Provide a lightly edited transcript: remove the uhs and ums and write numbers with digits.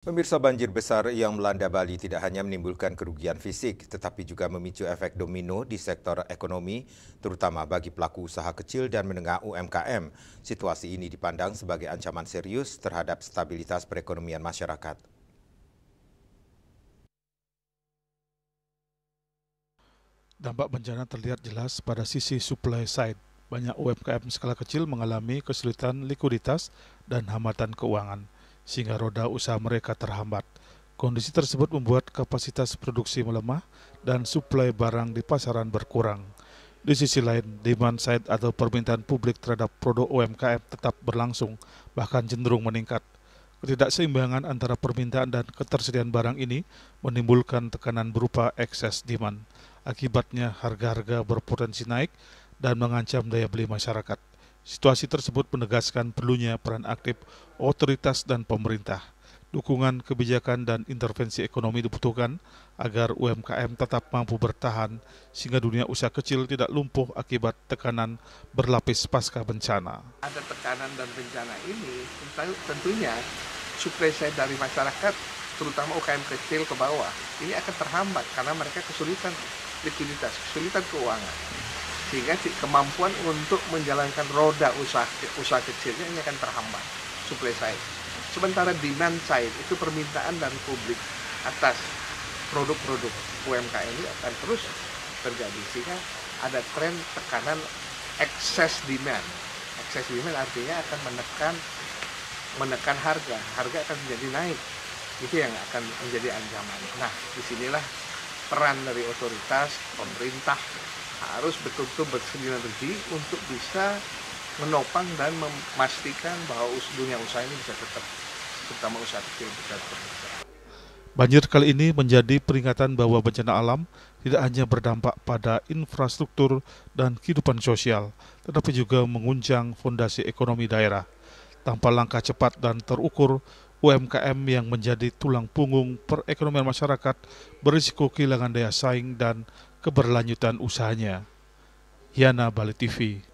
Pemirsa, banjir besar yang melanda Bali tidak hanya menimbulkan kerugian fisik, tetapi juga memicu efek domino di sektor ekonomi, terutama bagi pelaku usaha kecil dan menengah UMKM. Situasi ini dipandang sebagai ancaman serius terhadap stabilitas perekonomian masyarakat. Dampak bencana terlihat jelas pada sisi supply side. Banyak UMKM skala kecil mengalami kesulitan likuiditas dan hambatan keuangan, sehingga roda usaha mereka terhambat. Kondisi tersebut membuat kapasitas produksi melemah dan suplai barang di pasaran berkurang. Di sisi lain, demand side atau permintaan publik terhadap produk UMKM tetap berlangsung, bahkan cenderung meningkat. Ketidakseimbangan antara permintaan dan ketersediaan barang ini menimbulkan tekanan berupa ekses demand. Akibatnya harga-harga berpotensi naik dan mengancam daya beli masyarakat. Situasi tersebut menegaskan perlunya peran aktif otoritas dan pemerintah. Dukungan kebijakan dan intervensi ekonomi dibutuhkan agar UMKM tetap mampu bertahan sehingga dunia usaha kecil tidak lumpuh akibat tekanan berlapis pasca bencana. Ada tekanan dan bencana ini, tentunya suplai side dari masyarakat, terutama UKM kecil ke bawah, ini akan terhambat karena mereka kesulitan likuiditas, kesulitan keuangan. Sehingga kemampuan untuk menjalankan roda usaha kecilnya ini akan terhambat, suplai side. Sementara demand side itu permintaan dari publik atas produk-produk UMKM ini akan terus terjadi, sehingga ada tren tekanan excess demand. Excess demand artinya akan menekan harga akan menjadi naik. Itu yang akan menjadi ancaman. Nah, disinilah peran dari otoritas, pemerintah harus betul-betul bersinergi untuk bisa menopang dan memastikan bahwa dunia usaha ini bisa tetap, terutama usaha kecil, bisa tetap berjalan. Banjir kali ini menjadi peringatan bahwa bencana alam tidak hanya berdampak pada infrastruktur dan kehidupan sosial, tetapi juga menguncang fondasi ekonomi daerah. Tanpa langkah cepat dan terukur, UMKM yang menjadi tulang punggung perekonomian masyarakat berisiko kehilangan daya saing dan keberlanjutan usahanya. Yana, Bali TV.